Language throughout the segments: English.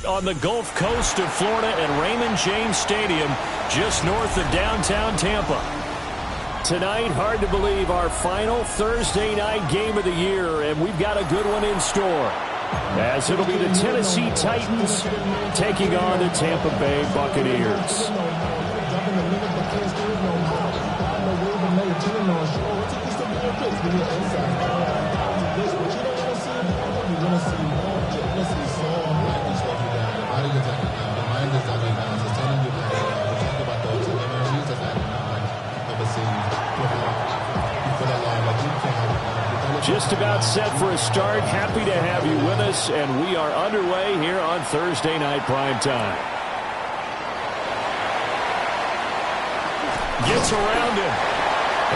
on the Gulf Coast of Florida at Raymond James Stadium, just north of downtown Tampa. Tonight, hard to believe, our final Thursday night game of the year, and we've got a good one in store, as it'll be the Tennessee Titans taking on the Tampa Bay Buccaneers. Just about set for a start. Happy to have you with us, and we are underway here on Thursday Night Primetime. Gets around him,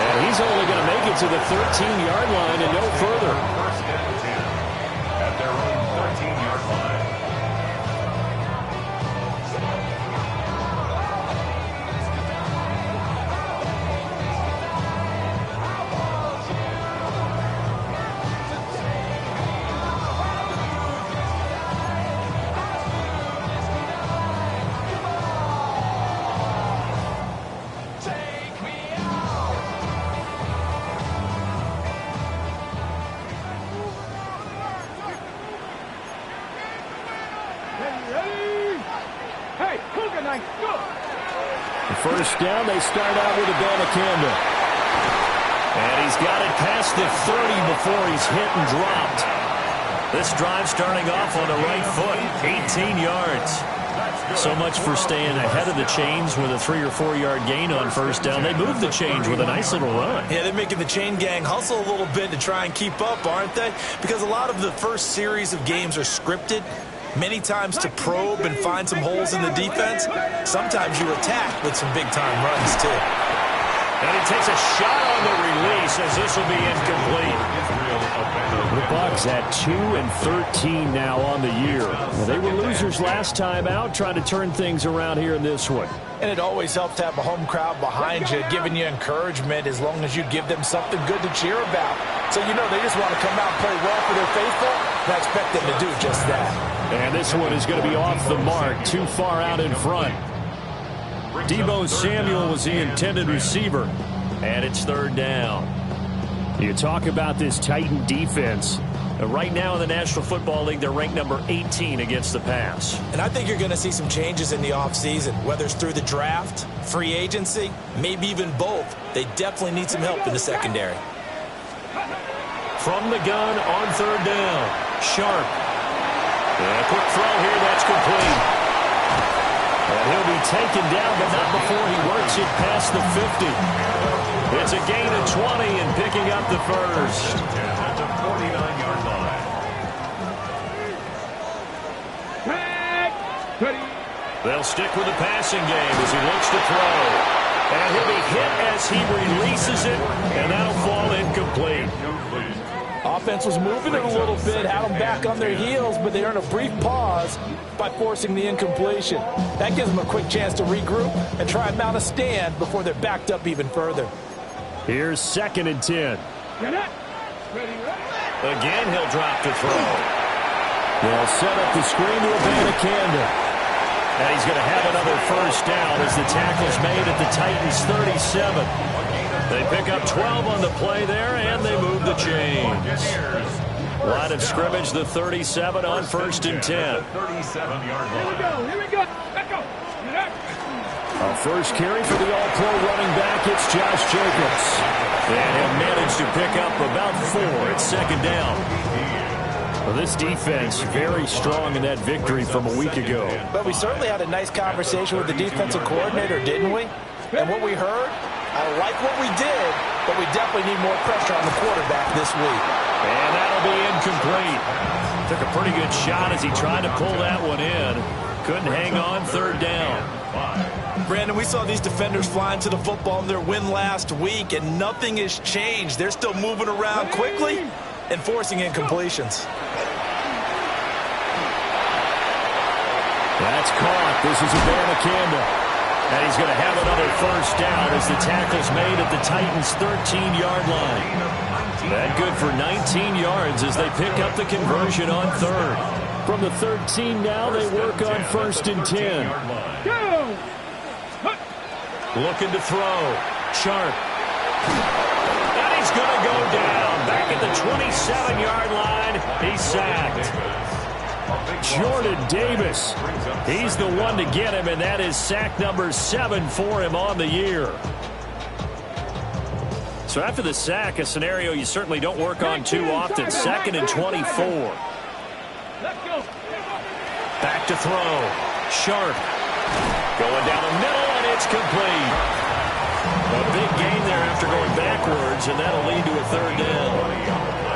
and he's only going to make it to the 13-yard line and no further. First and 10 at their own 13-yard line. First down, they start out with Abanikanda. And he's got it past the 30 before he's hit and dropped. This drive starting off on the right foot, 18 yards. So much for staying ahead of the chains with a 3 or 4 yard gain on first down. They moved the chains with a nice little run. Yeah, they're making the chain gang hustle a little bit to try and keep up, aren't they? Because a lot of the first series of games are scripted. Many times to probe and find some holes in the defense. Sometimes you attack with some big-time runs, too. And he takes a shot on the release as this will be incomplete. The Bucs at 2 and 13 now on the year. Well, they were losers last time out, trying to turn things around here in this one. And it always helps to have a home crowd behind you, giving you encouragement as long as you give them something good to cheer about. So you know they just want to come out and play well for their faithful, and I expect them to do just that. And this one is going to be off the mark, too far out in front. Deebo Samuel was the intended receiver, and it's third down. You talk about this Titan defense. Right now in the National Football League, they're ranked number 18 against the pass. And I think you're going to see some changes in the offseason, whether it's through the draft, free agency, maybe even both. They definitely need some help in the secondary. From the gun on third down, Sharp. And a quick throw here, that's complete. And he'll be taken down, but not before he works it past the 50. It's a gain of 20 and picking up the first. At the 49-yard line. They'll stick with the passing game as he looks to throw. And he'll be hit as he releases it, and that'll fall incomplete. Offense was moving it a little bit, had them back on their heels, but they earned a brief pause by forcing the incompletion. That gives them a quick chance to regroup and try and mount a stand before they're backed up even further. Here's 2nd and 10. Again, he'll drop to throw. They'll set up the screen to Abanikanda. And he's going to have another first down as the tackle's made at the Titans' 37. They pick up 12 on the play there, and they move the chains. Line of scrimmage, the 37 on 1st and 10. 37-yard line. Here we go. Back go. A first carry for the all-pro running back, it's Josh Jacobs. And he'll manage to pick up about 4 at 2nd down. Well, this defense very strong in that victory from a week ago. But we certainly had a nice conversation with the defensive coordinator, didn't we? And what we heard, I like what we did, but we definitely need more pressure on the quarterback this week. And that'll be incomplete. Took a pretty good shot as he tried to pull that one in. Couldn't hang on, 3rd down. Brandon, we saw these defenders flying to the football in their win last week, and nothing has changed. They're still moving around quickly and forcing incompletions. That's caught. This is Abanikanda. And he's going to have another first down as the tackle's made at the Titans' 13-yard line. That good for 19 yards as they pick up the conversion on 3rd. From the 13 now, they work on 1st and 10. Looking to throw. Sharp. And he's going to go down. Back at the 27-yard line. He's sacked. Jordan Davis. He's the one to get him, and that is sack number 7 for him on the year. So after the sack, a scenario you certainly don't work on too often. 2nd and 24. Back to throw. Sharp. Going down the middle, and it's complete. A big gain there after going backwards, and that'll lead to a 3rd down.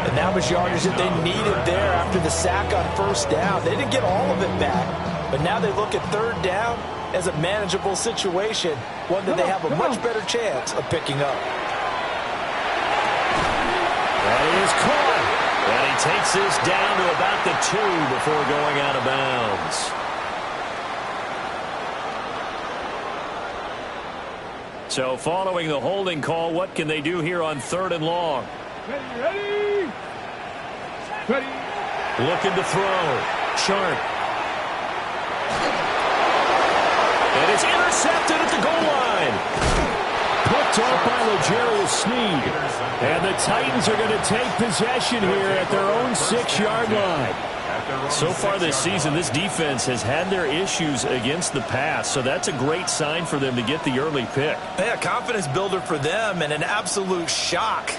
And that was yardage that they needed there after the sack on 1st down. They didn't get all of it back, but now they look at 3rd down as a manageable situation, one that they have a much better chance of picking up. That is caught. And he takes this down to about the 2 before going out of bounds. So following the holding call, what can they do here on 3rd and long? Ready. Looking to throw. Sharp. And it's intercepted at the goal line. Picked up by L'Jarius Sneed. And the Titans are going to take possession here at their own 6-yard line. So far this season, this defense has had their issues against the pass, so that's a great sign for them to get the early pick. Yeah, confidence builder for them and an absolute shock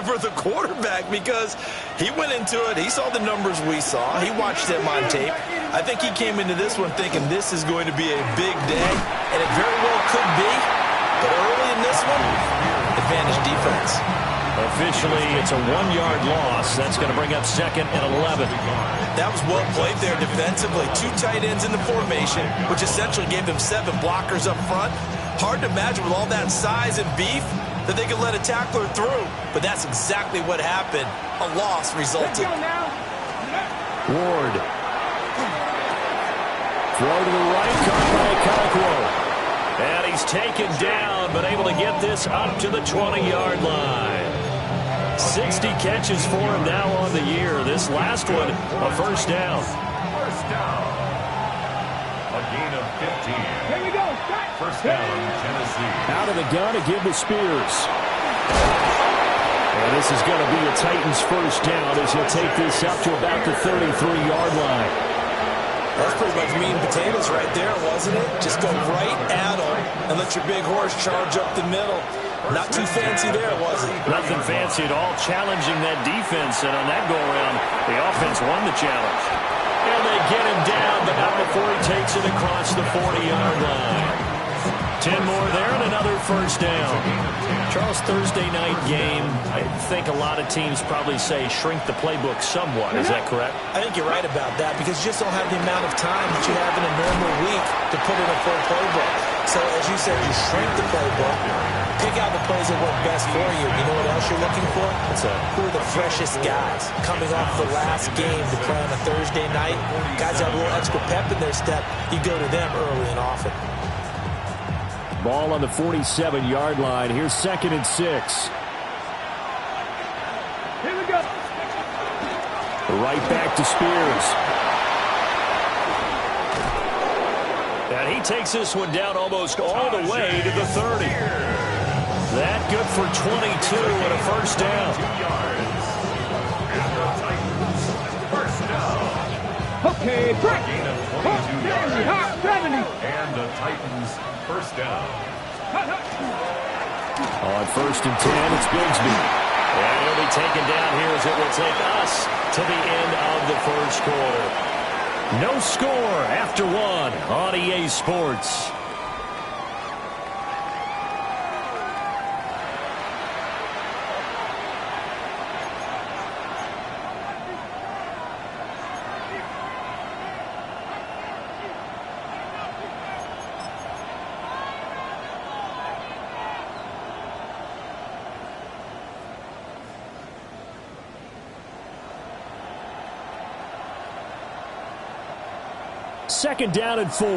for the quarterback because he went into it. He saw the numbers we saw. He watched them on tape. I think he came into this one thinking this is going to be a big day, and it very well could be. But early in this one, advantage defense. Officially, it's a 1-yard loss. That's going to bring up 2nd and 11. That was well played there defensively. 2 tight ends in the formation, which essentially gave them 7 blockers up front. Hard to imagine with all that size and beef that they could let a tackler through. But that's exactly what happened. A loss resulted. Ward. Throw to the right, caught by Okonkwo. And he's taken down, but able to get this up to the 20-yard line. 60 catches for him now on the year. This last one, a 1st down. First down. A gain of 15. Here we go. First down, Tennessee. Out of the gun to give to Spears. And this is going to be a Titans 1st down as he'll take this up to about the 33-yard line. That's pretty much meat and potatoes right there, wasn't it? Just go right at them and let your big horse charge up the middle. Not too fancy there, was it? Nothing fancy at all, challenging that defense. And on that go-around, the offense won the challenge. And they get him down, but not before he takes it across the 40-yard line. 10 more there and another 1st down. Charles, Thursday night game, I think a lot of teams probably say shrink the playbook somewhat. Is that correct? I think you're right about that because you just don't have the amount of time that you have in a normal week to put in a full playbook. So, as you said, you shrink the playbook, pick out the plays that work best for you. You know what else you're looking for? Who are the freshest guys coming off the last game to play on a Thursday night? Guys have a little extra pep in their step. You go to them early and often. Ball on the 47-yard line. Here's 2nd and 6. Here we go. Right back to Spears. And he takes this one down almost all the way to the 30. That good for 22 and a 1st down. 2 yards. And the Titans, 1st down. Okay, break. Gain of 22 yards. And the Titans, 1st down. On 1st and 10, it's Bigsby. And he'll be taken down here as it will take us to the end of the 1st quarter. No score after 1 on EA Sports. Second down and 4.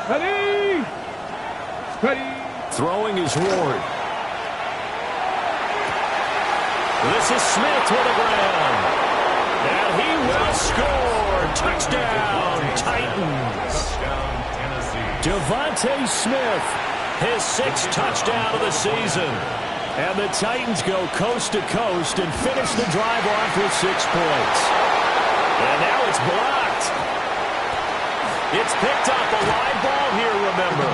Ready. Throwing is Ward. This is Smith with the ground. And he will score. Touchdown, Titans. Touchdown, Tennessee. Devontae Smith, his 6th touchdown of the season. And the Titans go coast to coast and finish the drive off with 6 points. And now it's blocked. It's picked up. A live ball here, remember.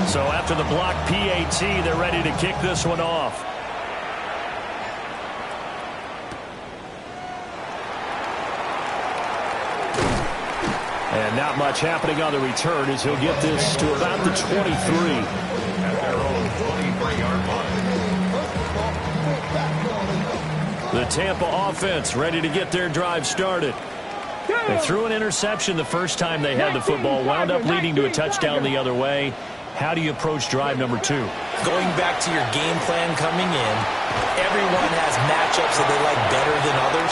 So after the block PAT, they're ready to kick this one off. And not much happening on the return as he'll get this to about the 23. At their own 23-yard line. The Tampa offense ready to get their drive started. They threw an interception the first time they had the football, wound up leading to a touchdown the other way. How do you approach drive number 2? Going back to your game plan coming in, everyone has matchups that they like better than others,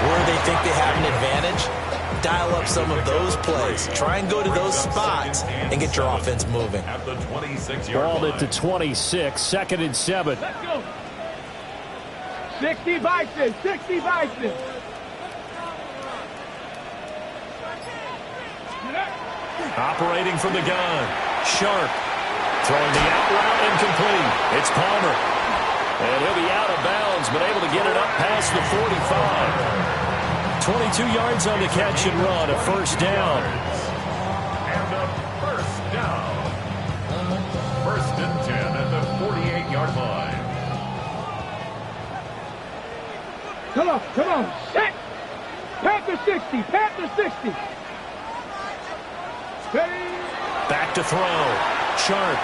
where they think they have an advantage. Dial up some of those plays. Try and go to those spots and get your offense moving. At the 26-yard Ball line. at the 26, 2nd and 7. Let's go. 60 Bison, 60 Bison. Operating from the gun. Sharp. Throwing the out route incomplete. It's Palmer. And he'll be out of bounds, but able to get it up past the 45. 22 yards on the catch and run. A first down. And a first down. 1st and 10 at the 48-yard line. Come on, come on. Set. Panther 60, Panther 60. Back to throw. Sharp.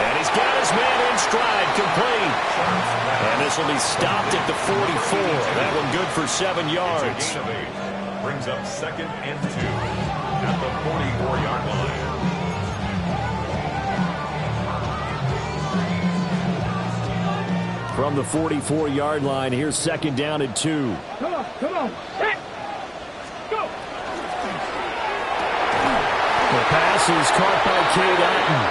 And he's got his man in stride. Complete. And this will be stopped at the 44. That one good for 7 yards. It's a gain of 8. Brings up 2nd and 2 at the 44-yard line. From the 44-yard line, here's 2nd down and 2. Come on, come on. Set. Go. The pass is caught by Cade Otton.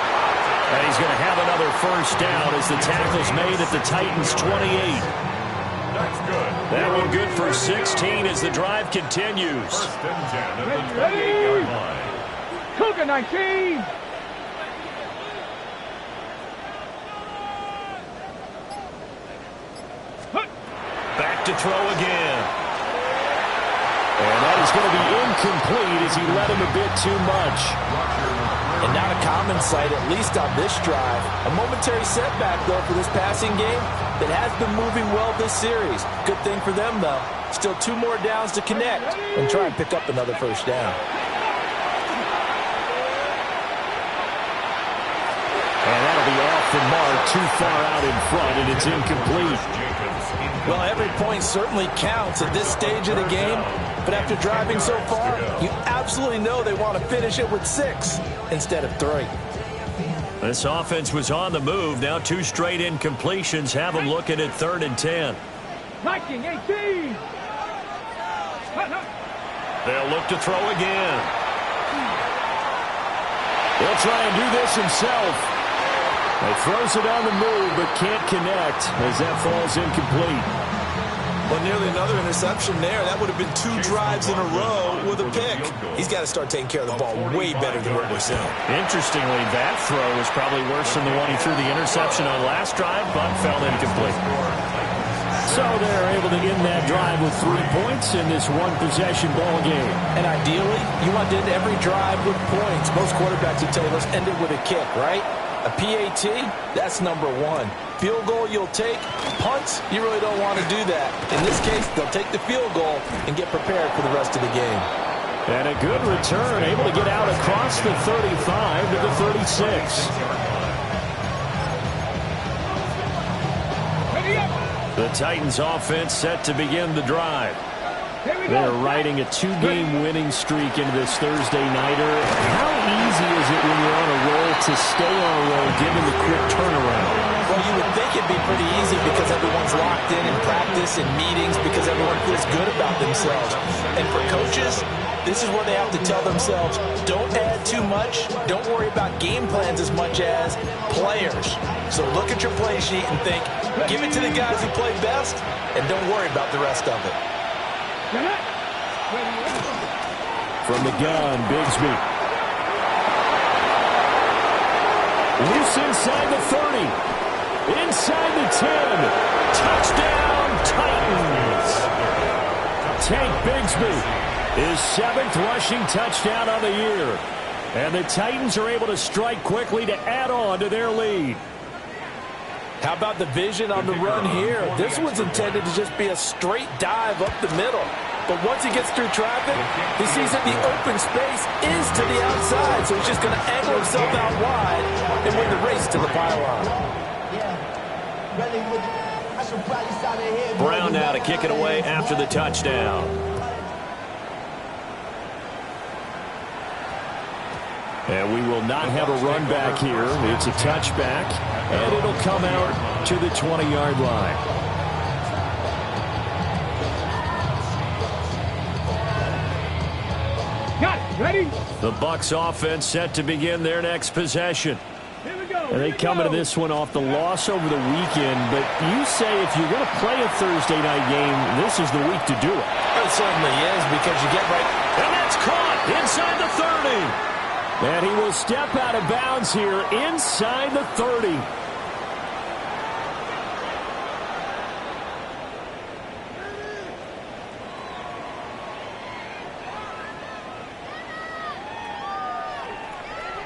And he's going to have another first down as the tackle's made at the Titans' 28. That's good. That one good for 16 as the drive continues. 1st and 10 at the 28-yard line. Cougar 19. Back to throw again. And that is going to be incomplete as he led him a bit too much. And not a common sight, at least on this drive. A momentary setback, though, for this passing game that has been moving well this series. Good thing for them, though. Still 2 more downs to connect and try and pick up another first down. And that'll be off the mark, too far out in front, and it's incomplete. Well, every point certainly counts at this stage of the game, but after driving so far, you absolutely know they want to finish it with 6 instead of 3. This offense was on the move. Now 2 straight incompletions have them looking at 3rd and 10. Viking 18. They'll look to throw again. He'll try and do this himself. He throws it on the move, but can't connect as that falls incomplete. Well, nearly another interception there. That would have been 2 drives in a row with a pick. He's got to start taking care of the ball way better than what we're seeing. Interestingly, that throw was probably worse than the one he threw the interception on last drive, but fell incomplete. So they're able to end that drive with 3 points in this one-possession ball game. And ideally, you want to end every drive with points. Most quarterbacks would tell you, let's end it with a kick, right? A PAT, that's number 1. Field goal you'll take. Punts, you really don't want to do that. In this case, they'll take the field goal and get prepared for the rest of the game. And a good return, able to get out across the 35 to the 36. The Titans offense set to begin the drive. They're riding a 2-game winning streak into this Thursday nighter. How easy is it when you're on a roll to stay on a roll given the quick turnaround? Well, you would think it'd be pretty easy because everyone's locked in practice and meetings because everyone feels good about themselves. And for coaches, this is where they have to tell themselves, don't add too much. Don't worry about game plans as much as players. So look at your play sheet and think, give it to the guys who play best, and don't worry about the rest of it. From the gun, Bigsby. Loose inside the 30. Inside the 10. Touchdown, Titans. Tank Bigsby. His 7th rushing touchdown on the year. And the Titans are able to strike quickly to add on to their lead. How about the vision on the run here? This one's intended to just be a straight dive up the middle. But once he gets through traffic, he sees that the open space is to the outside. So he's just going to angle himself out wide and win the race to the pylon. Brown now to kick it away after the touchdown. And we will not have a run back here. It's a touchback, and it'll come out to the 20-yard line. Got it. Ready? The Bucs offense set to begin their next possession. Here we go. And they come into this one off the loss over the weekend, but you say if you're going to play a Thursday night game, this is the week to do it. It certainly is because you get right. And that's caught inside the 30. And he will step out of bounds here inside the 30.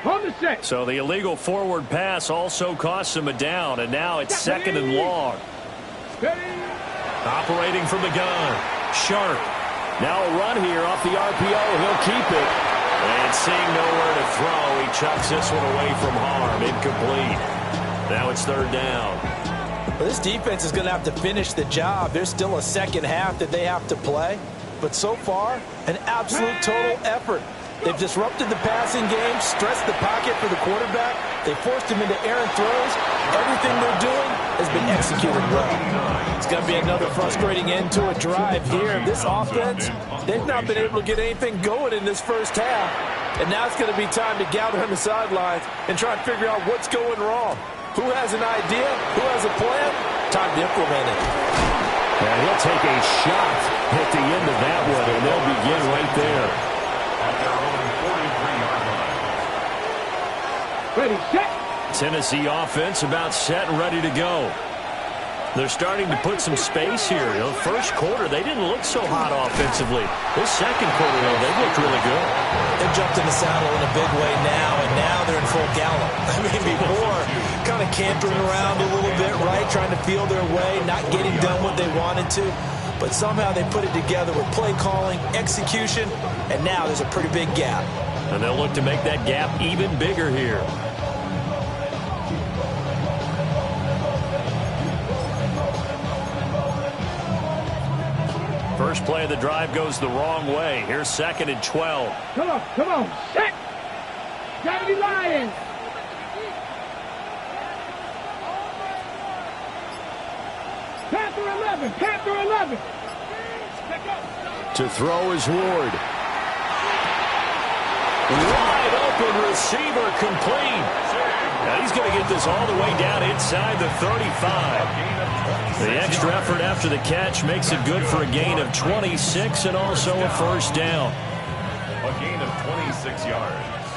On the set. So the illegal forward pass also costs him a down, and now it's 2nd and long. Ready? Operating from the gun. Sharp. Now a run here off the RPO. He'll keep it. And seeing nowhere to throw, he chucks this one away from harm. Incomplete. Now it's 3rd down. Well, this defense is going to have to finish the job. There's still a second half that they have to play. But so far, an absolute total effort. They've disrupted the passing game, stressed the pocket for the quarterback. They forced him into errant throws. Everything they're doing has been executed well. It's going to be another frustrating end to a drive here. This offense, they've not been able to get anything going in this first half. And now it's going to be time to gather on the sidelines and try and figure out what's going wrong. Who has an idea? Who has a plan? Time to implement it. And he'll take a shot at the end of that one, and they'll begin right there. At their own 43-yard line. Ready, set. Tennessee offense about set and ready to go. They're starting to put some space here. You know, first quarter, they didn't look so hot offensively. This second quarter, though, they looked really good. They jumped in the saddle in a big way now, and now they're in full gallop. I mean, before, kind of cantering around a little bit, right, trying to feel their way, not getting done what they wanted to. But somehow they put it together with play calling, execution, and now there's a pretty big gap. And they'll look to make that gap even bigger here. First play of the drive goes the wrong way. Here's 2nd and 12. Come on, set. Gotta be lying. Panther 11. To throw is Ward. Wide open receiver complete. Now he's going to get this all the way down inside the 35. The extra effort after the catch makes it good for a gain of 26 and also a first down. A gain of 26 yards.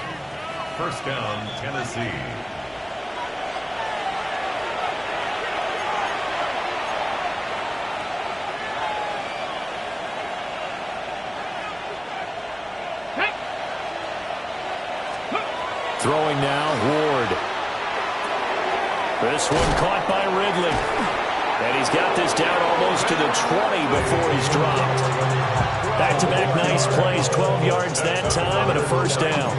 First down, Tennessee. Throwing now, Ward. This one caught by Ridley. And he's got this down almost to the 20 before he's dropped. Back-to-back nice plays, 12 yards that time and a first down.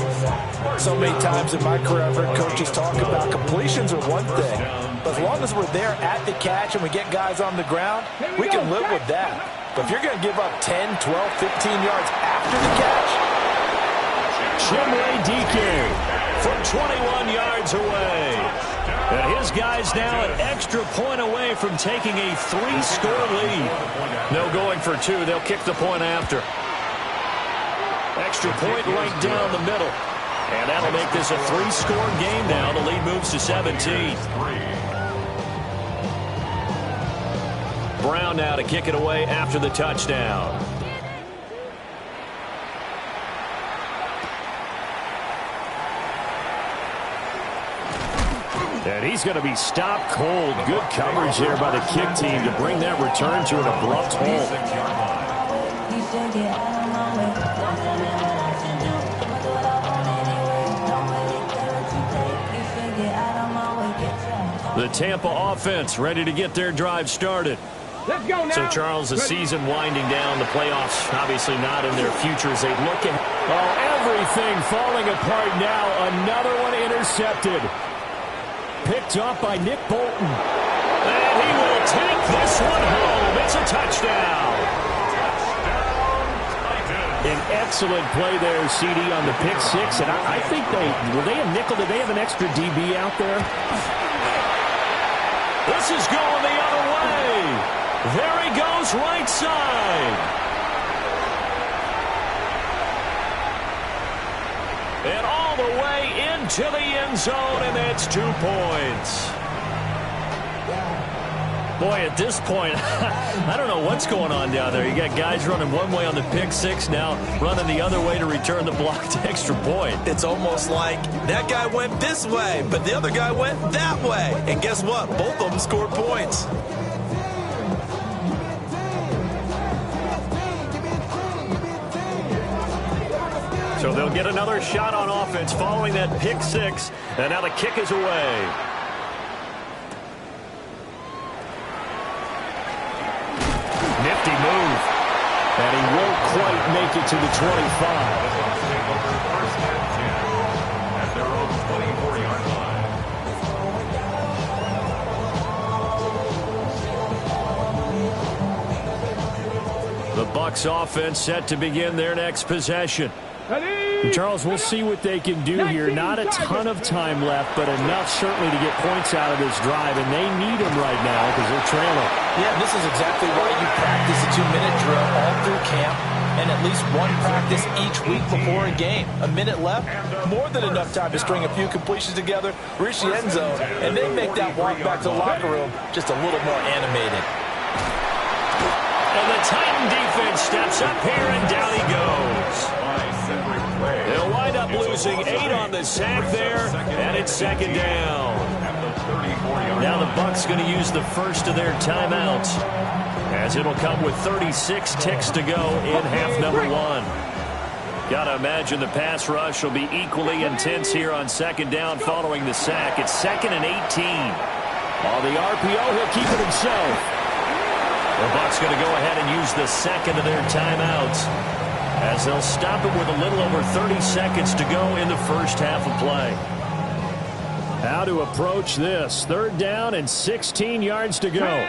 So many times in my career I've heard coaches talk about completions are one thing. But as long as we're there at the catch and we get guys on the ground, we can live with that. But if you're going to give up 10, 12, 15 yards after the catch, Chimere DK from 21 yards away. And his guys now an extra point away from taking a 3-score lead. No going for two. They'll kick the point after. Extra point right down the middle. And that'll make this a 3-score game now. The lead moves to 17. Brown now to kick it away after the touchdown. And he's going to be stopped cold. Good coverage there by the kick team to bring that return to an abrupt halt. The Tampa offense ready to get their drive started. Let's go now. So, Charles, the season winding down, the playoffs obviously not in their future as they look at. Oh, everything falling apart now. Another one intercepted. Picked up by Nick Bolton. And he will take this one home. It's a touchdown. An excellent play there, CD, on the pick six. And I think were they a nickel? Did they have an extra DB out there? This is going the other way. There he goes, right side. And all the way into the end zone, and that's 2 points. Boy, at this point, I don't know what's going on down there. You got guys running one way on the pick six, now running the other way to return the blocked extra point. It's almost like that guy went this way, but the other guy went that way. And guess what? Both of them scored points. So they'll get another shot on offense following that pick six. And now the kick is away. Nifty move. And he won't quite make it to the 25. First and 10 at their own 24-yard line. The Bucs offense set to begin their next possession. Charles, we'll see what they can do here. Not a ton of time left, but enough certainly to get points out of this drive, and they need them right now because they're trailing. Yeah, this is exactly why you practice a 2-minute drill all through camp and at least one practice each week before a game. A minute left, more than enough time to string a few completions together, reach the end zone, and then make that walk back to the locker room just a little more animated. And the Titan defense steps up here, and down he goes. They'll wind up losing 8 on the sack there, and it's second down. Now the Bucs going to use the first of their timeouts, as it'll come with 36 ticks to go in half number 1. Got to imagine the pass rush will be equally intense here on second down following the sack. It's 2nd and 18. On the RPO, he'll keep it himself. The Bucs going to go ahead and use the second of their timeouts, as they'll stop it with a little over 30 seconds to go in the first half of play. How to approach this. 3rd down and 16 yards to go.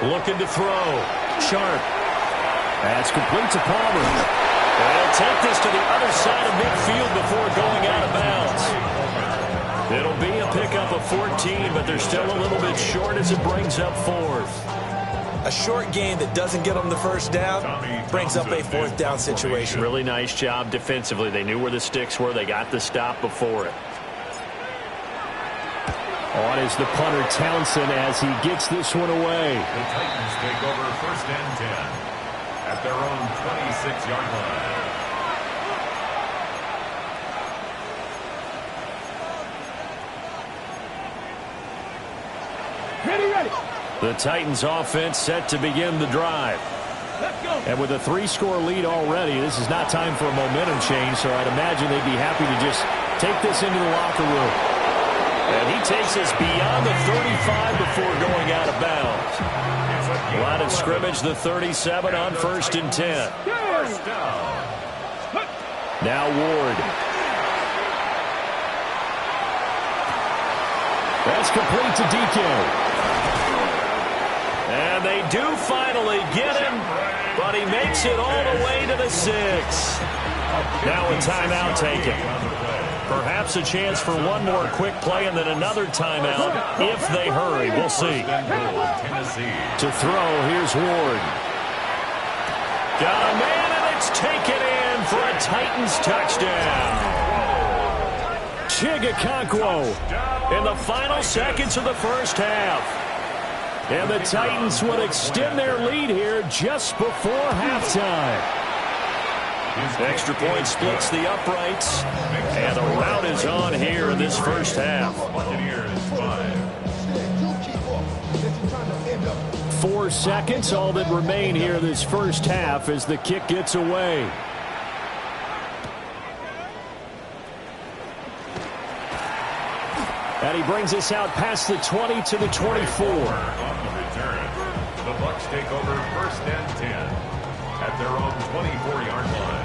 Looking to throw. Sharp. That's complete to Palmer. They'll take this to the other side of midfield before going out of bounds. It'll be a pickup of 14, but they're still a little bit short as it brings up 4th. A short gain that doesn't get them the first down brings up a 4th down situation. Really nice job defensively. They knew where the sticks were. They got the stop before it. On is the punter Townsend as he gets this one away. The Titans take over 1st and 10 at their own 26-yard line. Ready. The Titans offense set to begin the drive. Let's go. And with a 3-score lead already, this is not time for a momentum change, so I'd imagine they'd be happy to just take this into the locker room. And he takes us beyond the 35 before going out of bounds. Line of scrimmage, the 37 on 1st and 10. First down. Now Ward. That's complete to DK. And they do finally get him, but he makes it all the way to the 6. Now a timeout taken. Perhaps a chance for one more quick play and then another timeout if they hurry. We'll see. To throw, here's Ward. Got a man, and it's taken in for a Titans touchdown. Chigakonkwo in the final seconds of the first half. And the Titans would extend their lead here just before halftime. Extra point splits the uprights, and the rout is on here in this first half. 4 seconds, all that remain here this first half as the kick gets away. And he brings us out past the 20 to the 24. The Bucs take over 1st and 10 at their own 24-yard line.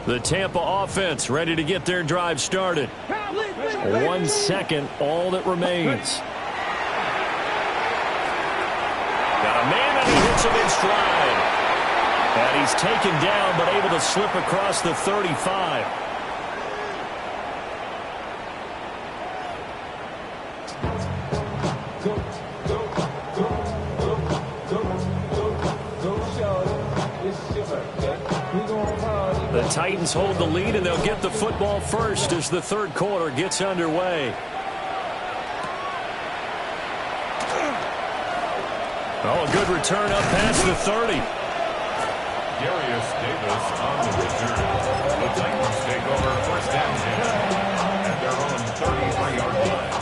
The Tampa offense ready to get their drive started. 1 second, all that remains. Got a man, and he hits him in stride. And he's taken down, but able to slip across the 35. The Titans hold the lead, and they'll get the football first as the third quarter gets underway. Oh, a good return up past the 30. Darius Davis on the return. The Titans take over 1st and 10 at their own 33-yard line.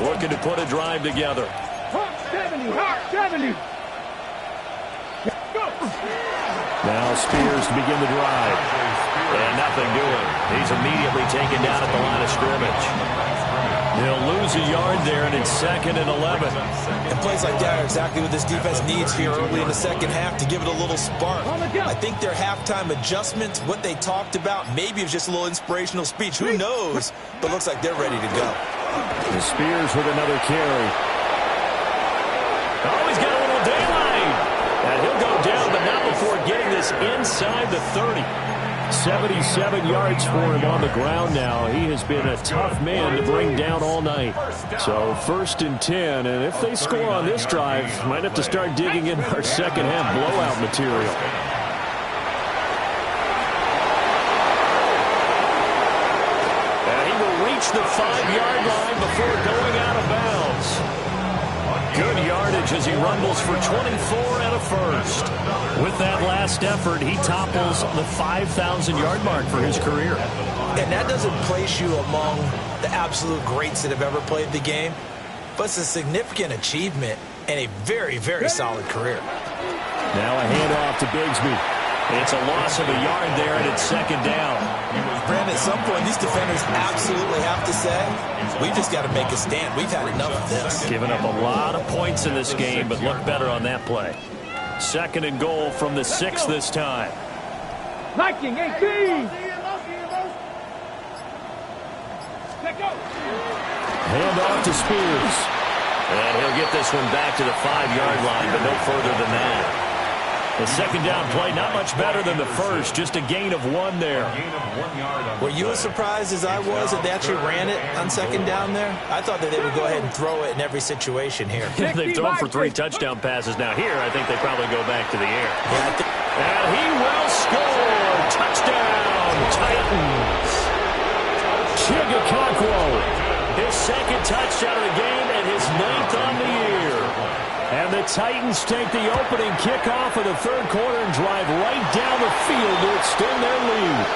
Looking to put a drive together. Hawk 70, Hawk 70. Go. Now Spears to begin the drive. And nothing doing. He's immediately taken down at the line of scrimmage. They'll lose a yard there, and it's 2nd and 11. And plays like that are exactly what this defense needs here early in the second half to give it a little spark. I think their halftime adjustments, what they talked about, maybe it was just a little inspirational speech. Who knows? But looks like they're ready to go. The Spears with another carry. Oh, he's got a little daylight. And he'll go down, but not before getting this inside the 30. 77 yards for him on the ground now. He has been a tough man to bring down all night. So 1st and 10, and if they score on this drive, might have to start digging in our second half blowout material. And he will reach the 5-yard line before going out of bounds. Good yardage as he rumbles for 24 and a first. With that last effort, he topples the 5,000-yard mark for his career. And that doesn't place you among the absolute greats that have ever played the game, but it's a significant achievement and a very, very solid career. Now a handoff to Bigsby. It's a loss of a yard there, and it's 2nd down. Brandon, at some point, these defenders absolutely have to say, we've just got to make a stand. We've had enough of this. Giving up a lot of points in this game, but look better on that play. 2nd and goal from the 6 this time. Liking 18. Handoff to Spears. And he'll get this one back to the 5-yard line, but no further than that. The 2nd down play, not much better than the first, just a gain of 1 there. Were you as surprised as I was that they actually ran it on 2nd down there? I thought that they would go ahead and throw it in every situation here. They've thrown for 3 touchdown passes now. Here, I think they probably go back to the air. And he will score. Touchdown, Titans. Chigakonkwo, his 2nd touchdown of the game and his 9th on the year. And the Titans take the opening kickoff of the third quarter and drive right down the field to extend their lead.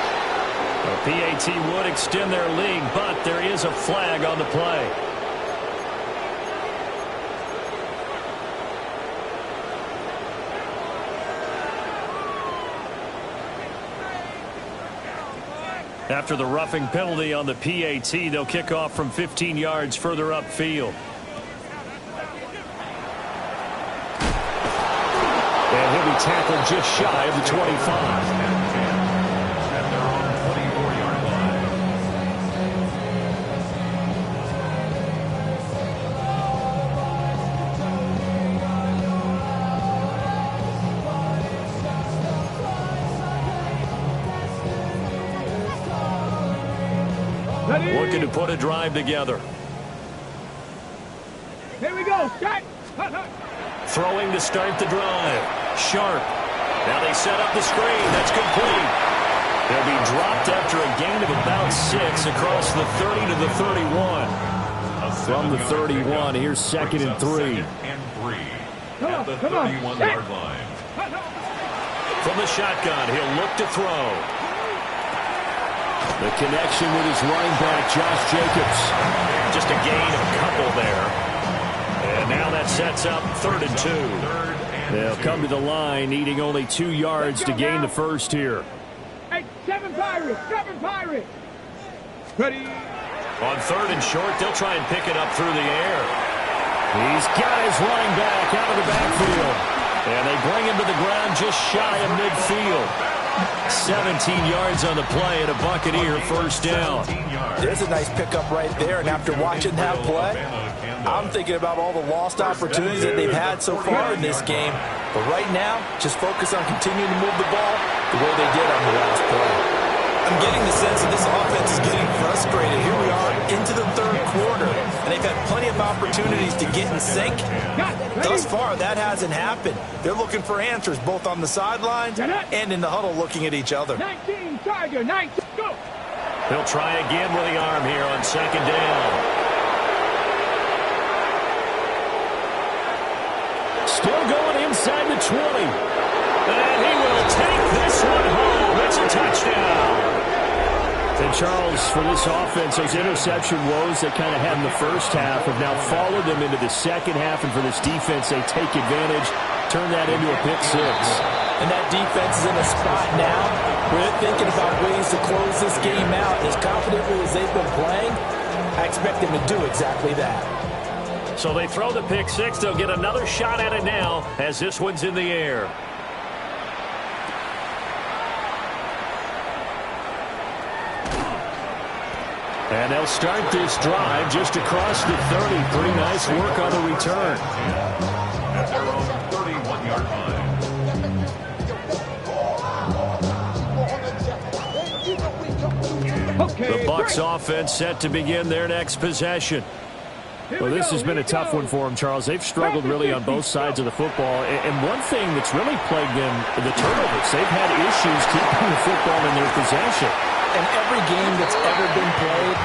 The PAT would extend their lead, but there is a flag on the play. After the roughing penalty on the PAT, they'll kick off from 15 yards further upfield. And he'll be tackled just shy of the 25. looking to put a drive together. Here we go. Shot. Throwing to start the drive. Sharp. Now they set up the screen. That's complete. They'll be dropped after a gain of about 6 across the 30 to the 31. From the 31, here's 2nd and 3. At the 31-yard line. From the shotgun, he'll look to throw. The connection with his running back, Josh Jacobs. Just a gain of a couple there. And now that sets up 3rd and 2. They'll come to the line, needing only 2 yards to gain the first here. Hey, 7 Pirates. 7 Pirates. Ready. On 3rd and short, they'll try and pick it up through the air. He's got his running back out of the backfield. And they bring him to the ground just shy of midfield. 17 yards on the play and a Buccaneer first down. There's a nice pickup right there, and after watching that play, I'm thinking about all the lost opportunities that they've had so far in this game. But right now, just focus on continuing to move the ball the way they did on the last play. I'm getting the sense that this offense is getting frustrated. Here we are into the 3rd quarter, and they've had plenty of opportunities to get in sync. Thus far, that hasn't happened. They're looking for answers both on the sidelines and in the huddle looking at each other. 19, Tiger, 19, go. He'll try again with the arm here on 2nd down. Still going inside the 20. And he will take this one home. It's a touchdown. And Charles, for this offense, those interception woes they kind of had in the first half have now followed them into the second half. And for this defense, they take advantage, turn that into a pick 6. And that defense is in a spot now where they're thinking about ways to close this game out. As confidently as they've been playing, I expect them to do exactly that. So they throw the pick 6. They'll get another shot at it now as this one's in the air. And they'll start this drive just across the 30. Pretty nice work on the return. At their own 31-yard line. Okay, The Bucs offense set to begin their next possession. Well, this has been a tough one for them, Charles. They've struggled really on both sides of the football. And one thing that's really plagued them, the turnovers. They've had issues keeping the football in their possession. And every game that's ever been played,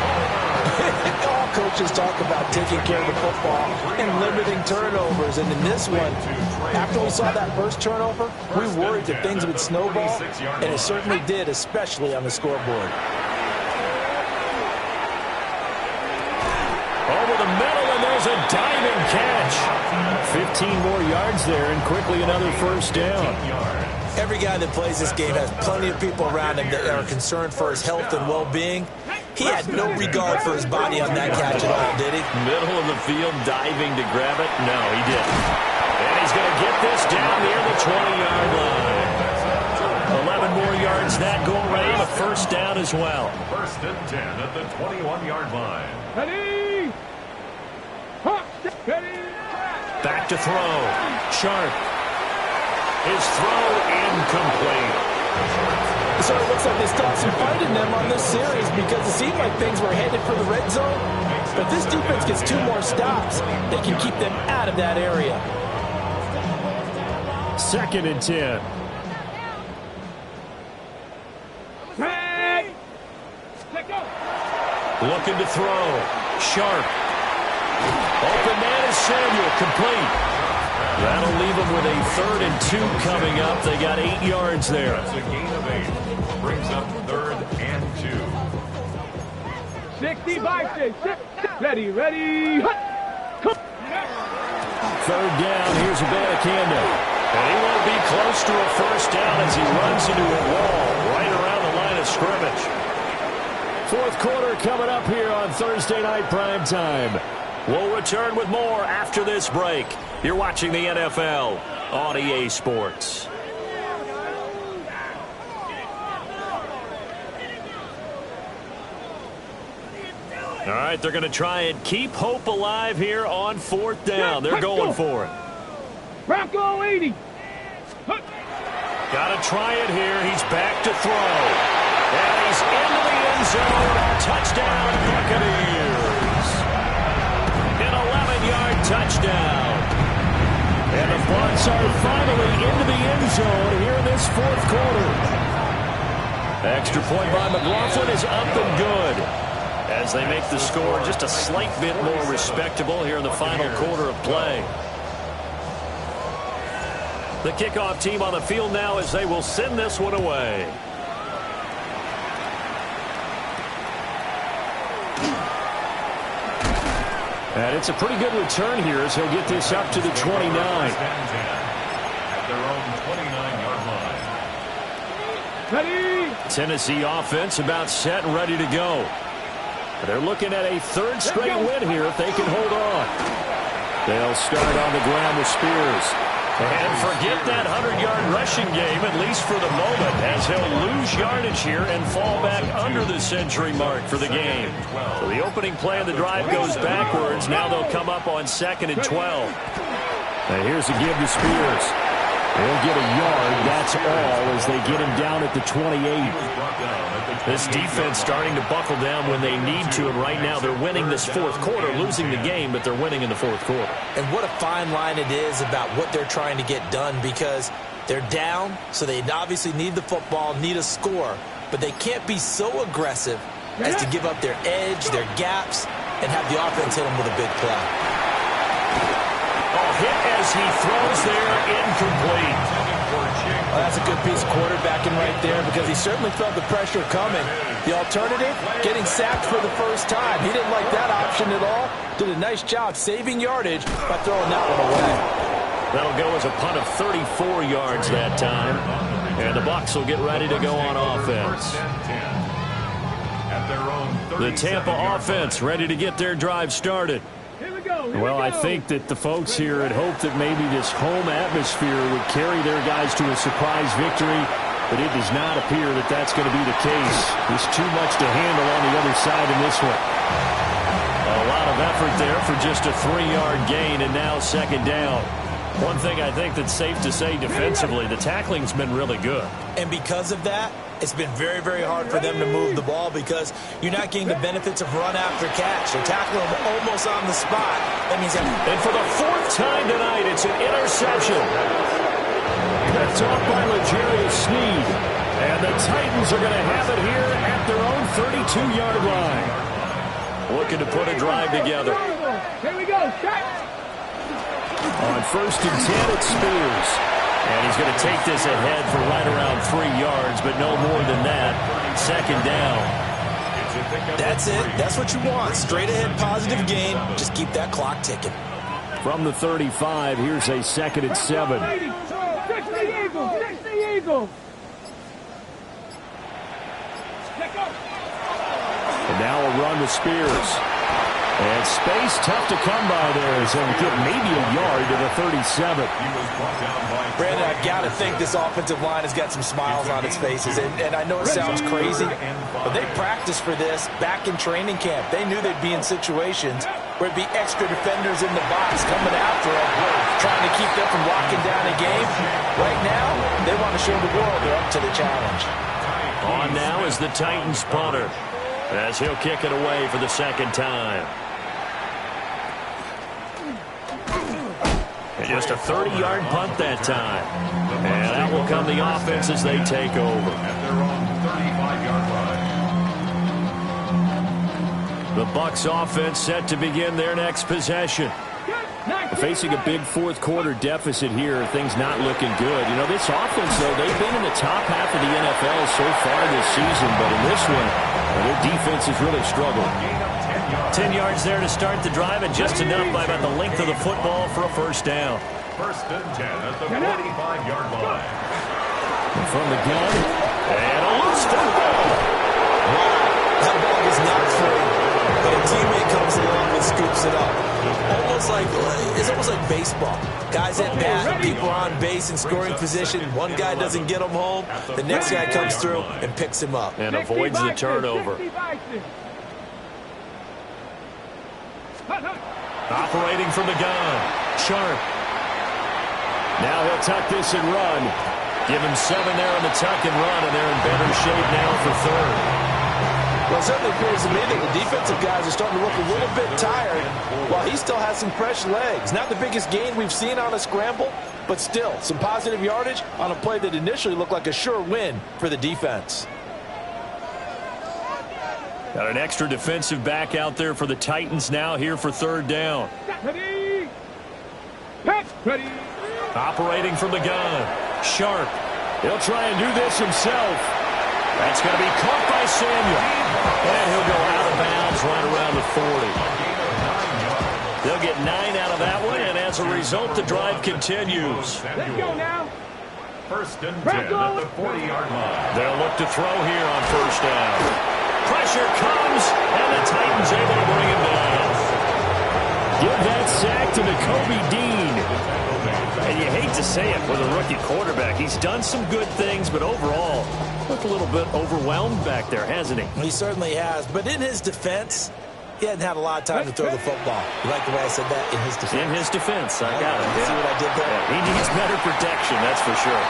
all coaches talk about taking care of the football and limiting turnovers. And in this one, after we saw that first turnover, we worried that things would snowball, and it certainly did, especially on the scoreboard. Over the middle, and there's a diving catch. 15 more yards there, and quickly another first down. Every guy that plays this game has plenty of people around him that are concerned for his health and well-being. He had no regard for his body on that catch at all, did he? Middle of the field, diving to grab it. No, he didn't. And he's going to get this down near the 20-yard line. 11 more yards that go around. A first down as well. 1st and 10 at the 21-yard line. Ready. Ready. Back to throw. Sharp. His throw incomplete. So it looks like they stopped some fight in them on this series because it seemed like things were headed for the red zone. But this defense gets 2 more stops. They can keep them out of that area. 2nd and 10. Looking to throw. Sharp. Open man is Samuel. Complete. That'll leave them with a 3rd and 2 coming up. They got 8 yards there. That's a gain of 8. Brings up 3rd and 2. 60 by 6. Ready, ready. 3rd down. Here's Abanikanda. And he won't be close to a first down as he runs into a wall right around the line of scrimmage. 4th quarter coming up here on Thursday Night Primetime. We'll return with more after this break. You're watching the NFL on EA Sports. All right, they're going to try and keep hope alive here on 4th down. They're going for it. Bronco 80. Got to try it here. He's back to throw. And he's into the end zone. Touchdown, Buccaneers. An 11-yard touchdown. And the Bucs are finally into the end zone here in this fourth quarter. Extra point by McLaughlin is up and good, as they make the score just a slight bit more respectable here in the final quarter of play. The kickoff team on the field now as they will send this one away. And it's a pretty good return here as he'll get this up to the 29. At their own 29-yard line. Ready? Tennessee offense about set and ready to go. They're looking at a third straight win here if they can hold on. They'll start on the ground with Spears. And forget that 100-yard rushing game, at least for the moment, as he'll lose yardage here and fall back under the century mark for the game. So the opening play of the drive goes backwards. Now they'll come up on 2nd and 12. And here's a give to Spears. They'll get a yard, that's all, as they get him down at the 28. This defense starting to buckle down when they need to, and right now they're winning this fourth quarter, losing the game, but they're winning in the fourth quarter. And what a fine line it is about what they're trying to get done, because they're down, so they obviously need the football, need a score, but they can't be so aggressive as to give up their edge, their gaps, and have the offense hit them with a big play. Hit as he throws there, incomplete. Well, that's a good piece of quarterbacking right there, because he certainly felt the pressure coming. The alternative, getting sacked for the first time. He didn't like that option at all. Did a nice job saving yardage by throwing that one away. That'll go as a punt of 34 yards that time. And the Bucs will get ready to go on offense. The Tampa offense ready to get their drive started. Well, I think that the folks here had hoped that maybe this home atmosphere would carry their guys to a surprise victory, but it does not appear that that's going to be the case. There's too much to handle on the other side in this one. A lot of effort there for just a 3-yard gain, and now 2nd down. One thing I think that's safe to say defensively, the tackling's been really good. And because of that, it's been very, very hard for them to move the ball, because you're not getting the benefits of run after catch. They're tackling them almost on the spot. That means and for the 4th time tonight, it's an interception. Picked off by L'Jarius Sneed. And the Titans are going to have it here at their own 32-yard line. Looking to put a drive together. Here we go. On 1st and 10, it's Spears. And he's going to take this ahead for right around 3 yards, but no more than that. 2nd down. That's it. That's what you want. Straight ahead positive gain. Just keep that clock ticking. From the 35, here's a 2nd and 7. 60 Eagles. 60 Eagles. And now a run with Spears. And space tough to come by there, so he'll get maybe a yard to the 37. Brandon, I've got to think this offensive line has got some smiles on its faces. And I know it sounds crazy, but they practiced for this back in training camp. They knew they'd be in situations where it'd be extra defenders in the box coming after them, trying to keep them from locking down a game. Right now, they want to show the world they're up to the challenge. On now is the Titans punter, as he'll kick it away for the 2nd time. And just a 30-yard punt that time. And out will come the offense as they take over. At their own 35-yard line. The Bucs offense set to begin their next possession. Facing a big fourth quarter deficit here, things not looking good. You know, this offense, though, they've been in the top half of the NFL so far this season, but in this one, their defense has really struggled. 10 yards there to start the drive, and just enough by about the length of the football for a 1st down. 1st and 10 at the 45-yard line. And from the gun, and a loose football. That ball is not free, but a teammate comes along and scoops it up. It's almost like baseball. Guys at bat, people are on base in scoring position. One guy doesn't get him home. The next guy comes through and picks him up. And avoids the turnover. Operating from the gun. Sharp. Now he'll tuck this and run. Give him 7 there on the tuck and run, and they're in better shape now for 3rd. Well, it certainly appears to me that the defensive guys are starting to look a little bit tired while he still has some fresh legs. Not the biggest gain we've seen on a scramble, but still some positive yardage on a play that initially looked like a sure win for the defense. Got an extra defensive back out there for the Titans now here for third down. Ready. Ready. Operating from the gun. Sharp. He'll try and do this himself. That's going to be caught by Samuel. And he'll go out of bounds right around the 40. They'll get 9 out of that one, and as a result, the drive continues. Let's go now. First and 10 at the 40-yard line. They'll look to throw here on first down. Pressure comes, and the Titans able to bring him down. Give that sack to Nakobe Dean. And you hate to say it with a rookie quarterback. He's done some good things, but overall, looked a little bit overwhelmed back there, hasn't he? He certainly has, but in his defense, he hadn't had a lot of time to throw the football. You like the way I said that? In his defense. In his defense, I got it. See what I did there? Yeah, he needs better protection, that's for sure.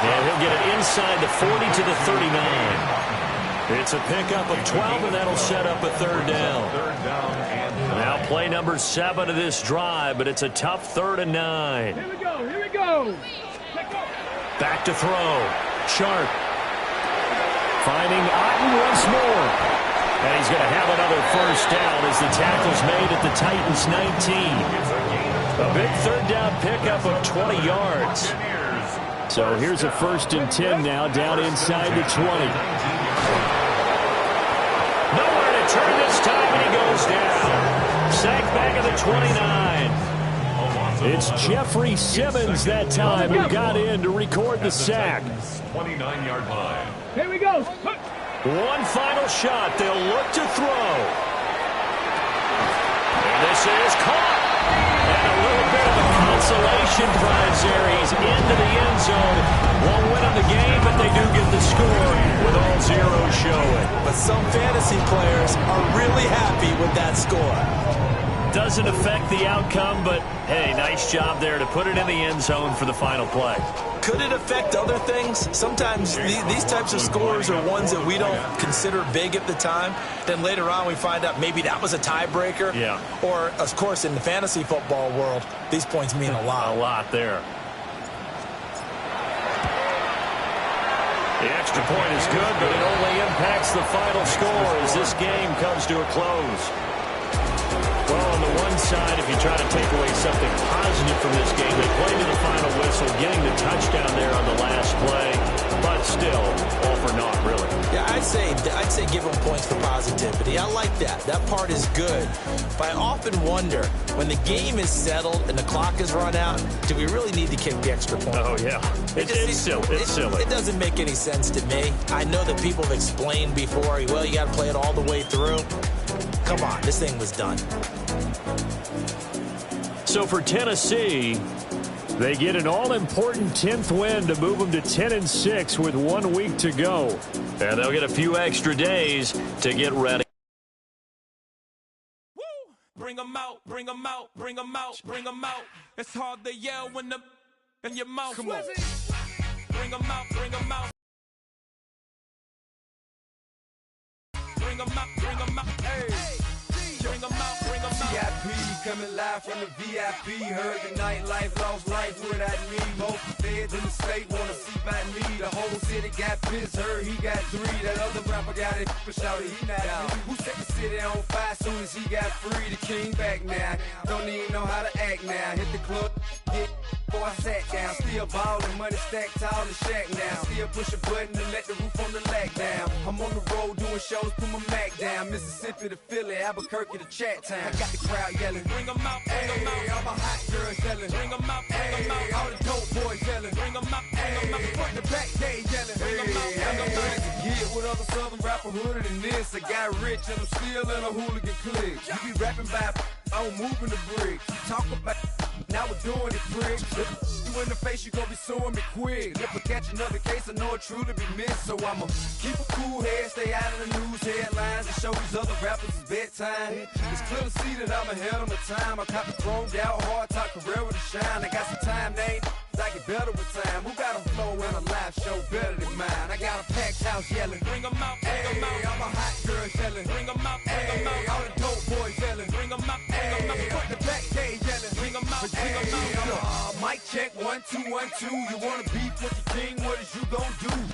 And he'll get it inside the 40 to the 39. It's a pickup of 12, and that'll set up a third down. Now play number 7 of this drive, but it's a tough 3rd and 9. Here we go. Here we go. Back to throw. Sharp. Finding Otten once more. And he's going to have another first down as the tackle's made at the Titans' 19. A big third down pickup of 20 yards. So here's a 1st and 10 now down inside the 20. Nowhere to turn this time, and he goes down. Sack back at the 29. It's Jeffrey Simmons that time who got in to record the sack. 29-yard line. Here we go. One final shot. They'll look to throw. And this is caught. And a little bit of a consolation prize there. He's into the end zone. Won't win in the game, but they do get the score with all zeros showing. But some fantasy players are really happy with that score. Doesn't affect the outcome, but hey, nice job there to put it in the end zone for the final play. Could it affect other things? Sometimes these types of scores are ones that we don't consider big at the time. Then later on we find out maybe that was a tiebreaker. Yeah. Or, of course, in the fantasy football world, these points mean a lot. A lot there. The extra point is good, but it only impacts the final score as this game comes to a close. Well, on the one side, if you try to take away something positive from this game, they played to the final whistle, getting the touchdown there on the last play, but still, all for naught, really. Yeah, I'd say give them points for positivity. I like that. That part is good. But I often wonder, when the game is settled and the clock is run out, do we really need to kick the extra point? Oh, yeah. It's silly. It's silly. It doesn't make any sense to me. I know that people have explained before, well, you got to play it all the way through. Come on, this thing was done. So for Tennessee, they get an all-important 10th win to move them to 10-6 with 1 week to go. And they'll get a few extra days to get ready. Woo! Bring them out, bring them out, bring them out, bring them out. It's hard to yell when the in your mouth. Come on. Bring them out, bring them out. Bring them out, bring them out. Hey. Bring them out, bring them out. VIP coming live from the VIP. Heard the nightlife, lost life without me. Both feds in the state wanna see by me. The whole city got pissed, heard he got 3. That other rapper got it, but shouted he not me. Who set the city on fire soon as he got free? The king back now, don't even know how to act now. Hit the club, hit before I sat down. Still ballin', money stacked tall in the shack now. Still push a button to let the roof on the lack down. I'm on the road doing shows, put my Mac down. Mississippi to Philly, Albuquerque to Chat Town. I got the crowd yelling. Bring them out, bring them out. All my hot girls yelling. Bring them out, bring them out. All the dope boys yelling. Bring them out, bring them out. Front to back, they yelling. Bring 'em out, bring 'em out. Get with other southern rapper hooded than this. I got rich and I'm still in a hooligan clique. You be rapping by, I'm moving the bricks. You talk about, now we're doing it, prick. You in the face, you gon' be suing me quick. If I catch another case, I know it truly be missed. So I'ma keep a cool head, stay out of the news headlines, and show these other rappers it's bedtime. It's clear to see that I'm ahead of my time. I copy chromed out, hard talk, career with a shine. I got some time, name. I get better with time. Who got a flow and a live show better than mine? I got a packed house yelling. Bring them out, bring them out. All my hot girls girls yelling. Bring 'em out, bring 'em out. All the dope boys yelling. Bring 'em out, bring 'em out. Fuck the back day yelling. Bring 'em out, bring 'em out. Mic check, 1 2 1 2. You wanna beef with the king? What is you gon' do?